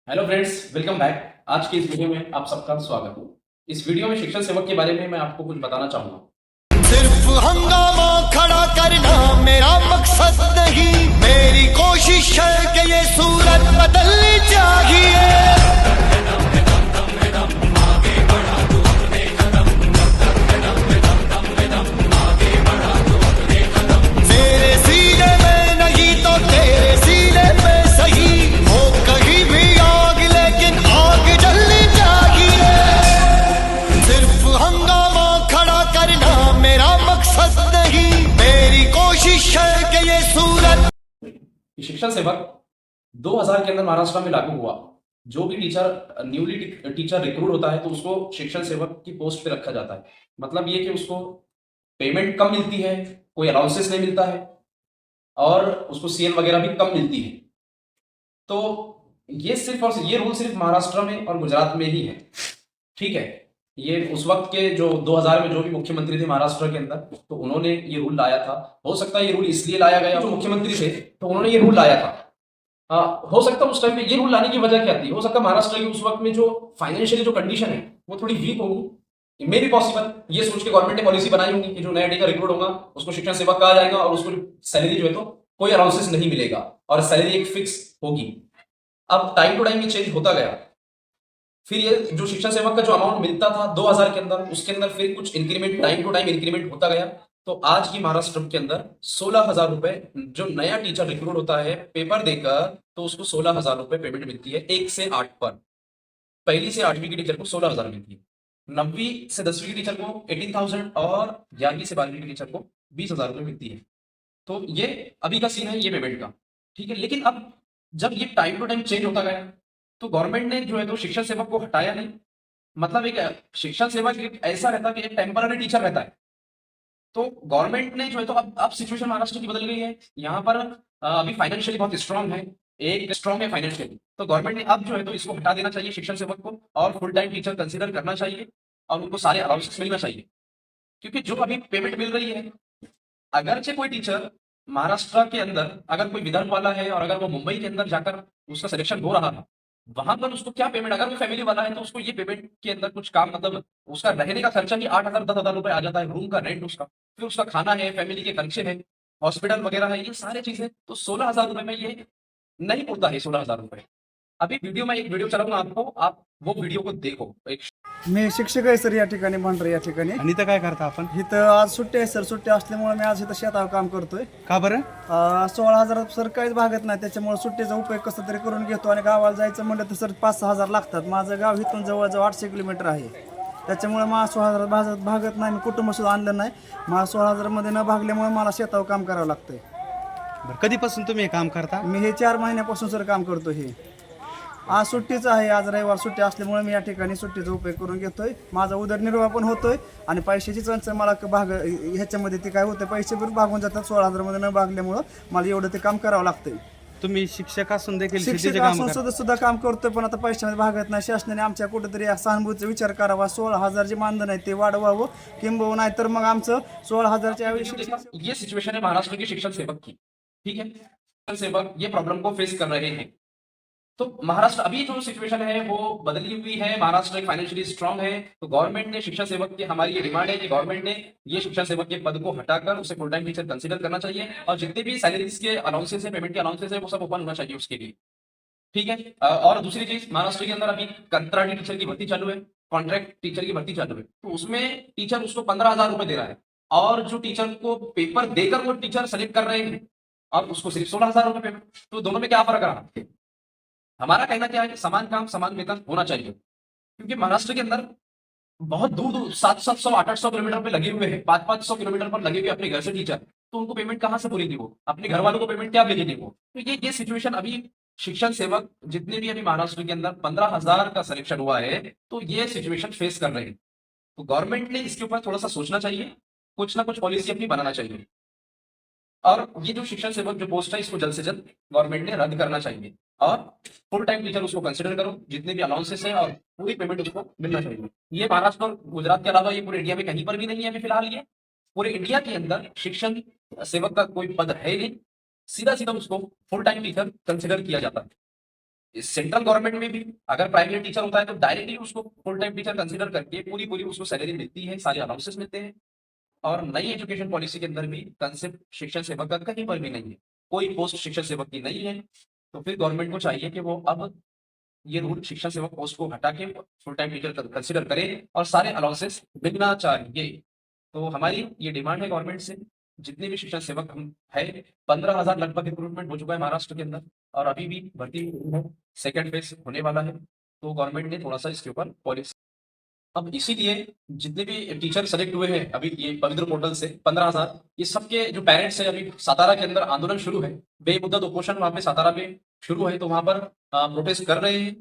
Hello friends, welcome back. आज की इस वीडियो में आप सबका स्वागत है। इस वीडियो में शिक्षण सेवक के बारे में मैं आपको कुछ बताना चाहूंगा। सिर्फ हंगामा खड़ा करना मेरा मकसद नहीं, मेरी कोशिश है कि ये सूरत बदलनी चाहिए। मेरे सीने में नहीं तो तेरे सीने में सही हो, कहीं भी आग लेकिन आग जलनी चाहिए। सिर्फ हंगामा खड़ा करना मेरा मकसद नहीं, मेरी कोशिश है कि ये सूरत। शिक्षण सेवक 2000 के अंदर महाराष्ट्र में लागू हुआ। जो भी न्यूली टीचर रिक्रूट होता है तो उसको शिक्षण सेवक की पोस्ट पे रखा जाता है। मतलब ये कि उसको पेमेंट कम मिलती है, कोई अलाउंसेस नहीं मिलता है और उसको सीएल वगैरह भी कम मिलती है। तो ये सिर्फ और ये रूल सिर्फ महाराष्ट्र में और गुजरात में ही है। ठीक है, ये उस वक्त के जो 2000 में जो भी मुख्यमंत्री थे महाराष्ट्र के अंदर, तो उन्होंने ये रूल लाया था। हो सकता है ये रूल इसलिए लाया गया, जो मुख्यमंत्री थे तो उन्होंने ये रूल लाया था। हो सकता है उस टाइम में ये रूल लाने की वजह क्या थी, हो सकता है महाराष्ट्र की उस वक्त में जो फाइनेंशियली जो कंडीशन है वो थोड़ी वीक होगी। मे भी पॉसिबल, ये सोच के गवर्नमेंट ने पॉलिसी बनाई होगी कि जो नया टीचर रिक्रूट होगा उसको शिक्षण सेवक कहा जाएगा और उसको सैलरी जो है तो कोई अलाउंसेस नहीं मिलेगा और सैलरी एक फिक्स होगी। अब टाइम टू टाइम ये चेंज होता गया। फिर ये जो शिक्षण सेवक का जो अमाउंट मिलता था 2000 के अंदर, उसके अंदर फिर कुछ increment, time to time increment होता गया। तो आज की महाराष्ट्र के अंदर 16,000 रुपए जो नया टीचर रिक्रूट होता है पेपर देकर, तो उसको 16,000 रुपए पेमेंट मिलती है 1 से 8 पर। पहली से 8वीं की टीचर को 16,000 मिलती है, 9वीं से 10वीं की टीचर को 18,000 और 11वीं से 12वीं की टीचर को 20,000 रुपए मिलती है। तो ये अभी का सीन है ये पेमेंट का। ठीक है, लेकिन अब जब ये टाइम टू टाइम चेंज होता गया तो गवर्नमेंट ने जो है तो शिक्षण सेवक को हटाया नहीं। मतलब एक शिक्षण सेवक एक ऐसा रहता है कि एक टेम्पररी टीचर रहता है। तो गवर्नमेंट ने जो है तो अब सिचुएशन महाराष्ट्र की बदल गई है। यहाँ पर अभी फाइनेंशियली बहुत स्ट्रांग है, एक स्ट्रांग है फाइनेंशियली। तो गवर्नमेंट ने अब जो है तो इसको हटा देना चाहिए शिक्षण सेवक को और फुल टाइम टीचर कंसिडर करना चाहिए और उनको सारे अलाउंसेस मिलना चाहिए। क्योंकि जो अभी पेमेंट मिल रही है, अगरचे कोई टीचर महाराष्ट्र के अंदर अगर कोई विदर्भ वाला है और अगर वो मुंबई के अंदर जाकर उसका सिलेक्शन हो रहा है, वहां पर उसको क्या पेमेंट, अगर वो फैमिली वाला है तो उसको ये पेमेंट के अंदर कुछ काम, मतलब उसका रहने का खर्चा ही 8,000 10,000 रुपए आ जाता है, रूम का रेंट उसका, फिर उसका खाना है, फैमिली के खर्चे हैं, हॉस्पिटल वगैरह है, ये सारे चीजें। तो 16,000 रुपए में ये नहीं पुरता है 16,000 रुपए। अभी वीडियो में एक वीडियो चलाऊंगा आपको, आप वो वीडियो को देखो। एक मी शिक्षक आहे सर या ठिकाणी भांडर या ठिकाणी. आणि इथं काय करता आपण? इथं आज सुट्टी आहे सर. सुट्टी असल्यामुळे मी आज इथं शेतावर काम करतोय. का बरं? 16,000 सर काहीच भागत नाही, त्याच्यामुळे सुट्टीचा उपयोग कसा तरी करून घेतो आणि गावाला जायचं म्हणलं तर सर 5-6 हजार लागतात. माझं गाव इथून जवळजवळ 800 किलोमीटर आहे, त्याच्यामुळे मला 16,000 भागत नाही. मी कुटुंब सुद्धा आणलं नाही. मला 16,000 मध्ये न भागल्यामुळे मला शेतावर काम करावं लागतंय. बरं, कधीपासून तुम्ही हे काम करता? मी हे 4 महिन्यापासून सर काम करतो. हे आज सुट्टीच आहे, आज रविवार सुट्टी असल्यामुळे मी या ठिकाणी सुट्टीचा उपयोग करून घेतोय. माझा उदरनिर्वाह पण होतोय आणि पैशाची चणचण मला भाग ह्याच्यामध्ये ते काय होतं, पैसे पण भागून जातात. 16,000 मध्ये न भागल्यामुळं मला एवढं ते काम करावं लागतंय. तुम्ही शिक्षक असून देखील शिक्षक शेतीचे काम असून करता? सुद्धा काम करतोय, पण आता पैशामध्ये भागत नाही. शासनाने आमच्या कुठेतरी या सहानुभूतीचा विचार करावा. 16,000 जे मानधन आहे ते वाढवावं, किंबहुना नाही तर मग आमचं 16,000च्या ऐवजी ये सिचुएशन है महाराष्ट्र के शिक्षण सेवक की। ठीक है, शिक्षण सेवक ये प्रॉब्लम को फेस कर रहे हैं। तो महाराष्ट्र अभी जो सिचुएशन है वो बदली हुई है, महाराष्ट्र एक फाइनेंशियली स्ट्रांग है। तो गवर्नमेंट ने शिक्षण सेवक की, हमारी ये डिमांड है कि गवर्नमेंट ने ये शिक्षण सेवक के पद को हटाकर उसे फुल टाइम टीचर कंसीडर करना चाहिए और जितने भी सैलरीज के अलाउंसेस है, पेमेंट के अलाउंसेस है, वो सब ओपन होना चाहिए उसके लिए। ठीक है, और दूसरी चीज, महाराष्ट्र के अंदर अभी कंत्राटी टीचर की भर्ती चालू है, कॉन्ट्रैक्ट टीचर की भर्ती चालू है। तो उसमें टीचर उसको 15,000 रुपए दे रहा है और जो टीचर को पेपर देकर वो टीचर सेलेक्ट कर रहे हैं और उसको सिर्फ 16,000 रुपए पेमेंट। तो दोनों में क्या फर्क रहा? हमारा कहना क्या है कि समान काम समान वेतन होना चाहिए। क्योंकि महाराष्ट्र के अंदर बहुत दूर दूर 700 800 किलोमीटर पे लगे हुए हैं, 500 किलोमीटर पर लगे हुए अपने घर से टीचर, तो उनको पेमेंट कहाँ से पूरी वो, अपने घर वालों को पेमेंट क्या भेजेंगे वो? तो ये सिचुएशन अभी शिक्षण सेवक जितने भी अभी महाराष्ट्र के अंदर 15,000 का सिलेक्शन हुआ है, तो ये सिचुएशन फेस कर रहे हैं। तो गवर्नमेंट ने इसके ऊपर थोड़ा सा सोचना चाहिए, कुछ ना कुछ पॉलिसी अपनी बनाना चाहिए और ये जो शिक्षण सेवक जो पोस्ट है इसको जल्द से जल्द गवर्नमेंट ने रद्द करना चाहिए और फुल टाइम टीचर उसको कंसिडर करो, जितने भी अलाउंसेस है और पूरी पेमेंट उसको मिलना चाहिए। ये महाराष्ट्र और गुजरात के अलावा ये पूरे इंडिया में कहीं पर भी नहीं है अभी फिलहाल। ये पूरे इंडिया के अंदर शिक्षण सेवक का कोई पद है नहीं, सीधा सीधा उसको फुल टाइम टीचर कंसिडर किया जाता है। सेंट्रल गवर्नमेंट में भी अगर प्राइमरी टीचर होता है तो डायरेक्टली उसको फुल टाइम टीचर कंसीडर करके पूरी पूरी उसको सैलरी मिलती है, सारे अलाउंसेस मिलते हैं। और नई एजुकेशन पॉलिसी के अंदर भी कंसेप्ट शिक्षण सेवक का कहीं पर भी नहीं है, कोई पोस्ट शिक्षण सेवक की नहीं है। तो फिर गवर्नमेंट को चाहिए कि वो अब ये रूल शिक्षण सेवक पोस्ट को हटा के फुल टाइम टीचर कंसीडर करे और सारे अलाउंसेस मिलना चाहिए। तो हमारी ये डिमांड है गवर्नमेंट से, जितने भी शिक्षण सेवक हम है 15,000 लगभग रिक्रूटमेंट हो चुका है महाराष्ट्र के अंदर और अभी भी भर्ती है, सेकेंड फेज होने वाला है। तो गवर्नमेंट ने थोड़ा सा इसके ऊपर पॉलिसी, अब इसीलिए जितने भी टीचर सेलेक्ट हुए हैं अभी ये पवित्र पोर्टल से 15,000, ये सबके जो पेरेंट्स हैं अभी सातारा के अंदर आंदोलन शुरू है, बेमुद्दत उपोषण वहां पे सातारा पे शुरू है, तो वहां पर प्रोटेस्ट कर रहे हैं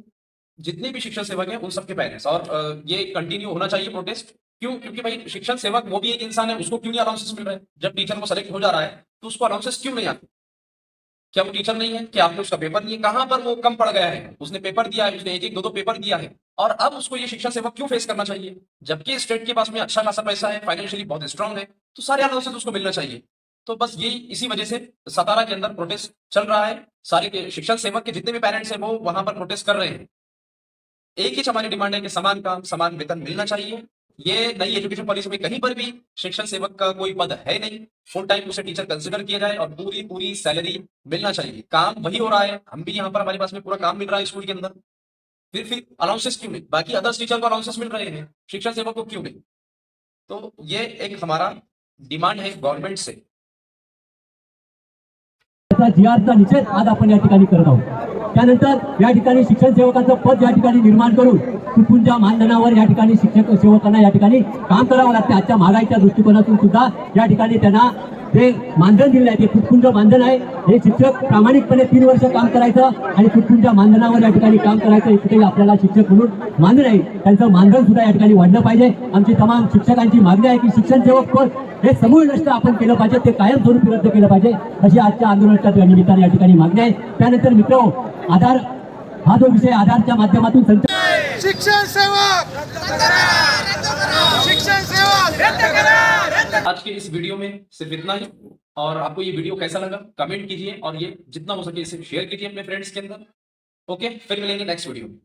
जितने भी शिक्षण सेवक हैं उन सबके पेरेंट्स। और ये कंटिन्यू होना चाहिए प्रोटेस्ट। क्यों? क्योंकि भाई शिक्षण सेवक वो भी एक इंसान है, उसको क्यों नहीं अलाउंसेस मिल रहे हैं? जब टीचर को सेलेक्ट हो जा रहा है तो उसको अलाउंसेस क्यों नहीं आते? क्या वो टीचर नहीं है? क्या आपने उसका पेपर नहीं है? कहां पर वो कम पड़ गया है? उसने पेपर दिया है, उसने एक दो पेपर दिया है और अब उसको ये शिक्षण सेवक क्यों फेस करना चाहिए? जबकि स्टेट के पास में अच्छा खासा पैसा है, फाइनेंशियली बहुत स्ट्रांग है, तो सारे अलाउंसेस उसको मिलना चाहिए। तो बस यही इसी वजह से सातारा के अंदर प्रोटेस्ट चल रहा है। सारे के शिक्षण सेवक के जितने भी पेरेंट्स हैं वो वहां पर प्रोटेस्ट कर रहे हैं। एक ही हमारी डिमांड है कि समान काम समान वेतन मिलना चाहिए। ये नई एजुकेशन पॉलिसी में कहीं पर भी शिक्षण सेवक का कोई पद है नहीं, फुल टाइम उसे टीचर कंसीडर किया जाए और पूरी पूरी सैलरी मिलना चाहिए। काम वही हो रहा है, हम भी यहाँ पर हमारे पास में पूरा काम मिल रहा है स्कूल के अंदर, फिर अलाउंसेस क्यों नहीं? बाकी अदर्स टीचर को अलाउंसेस मिल रहे हैं, शिक्षण सेवक को क्यों नहीं? तो ये एक हमारा डिमांड है गवर्नमेंट से। जी.आरचा निषेध आज आपण या ठिकाणी करत आहोत। त्यानंतर या ठिकाणी शिक्षण सेवकाचं पद या ठिकाणी निर्माण करून तुटपुंजा मानधनावर या ठिकाणी शिक्षक सेवकांना या ठिकाणी काम करावं लागते। आजच्या महागाईच्या दृष्टिकोनातून सुद्धा या ठिकाणी त्यांना ते मानधन दिले आहे, ते तुटपुंजा मानधन आहे। हे शिक्षक प्रामाणिकपणे 3 वर्ष काम करायचं आणि तुटपुंजा मानधनावर या ठिकाणी काम करायचं, इथे आपल्याला शिक्षक म्हणून मानधन आहे, त्यांचं मानधन सुद्धा या ठिकाणी वाढलं पाहिजे। आमची तमाम शिक्षकांची मागणी आहे की शिक्षण सेवक पद हे समूळ नष्ट आपण केलं पाहिजे, ते कायमस्वरूपी रद्द केलं पाहिजे, अशी आजच्या आंदोलनाच्या निमित्ताने या ठिकाणी मागणी आहे। त्यानंतर मित्र आधार हा जो विषय आधारच्या माध्यमातून शिक्षण सेवक शिक्षण सेवक आज के इस वीडियो में सिर्फ इतना ही। और आपको ये वीडियो कैसा लगा कमेंट कीजिए और ये जितना हो सके इसे शेयर कीजिए अपने फ्रेंड्स के अंदर। ओके, फिर मिलेंगे नेक्स्ट वीडियो में।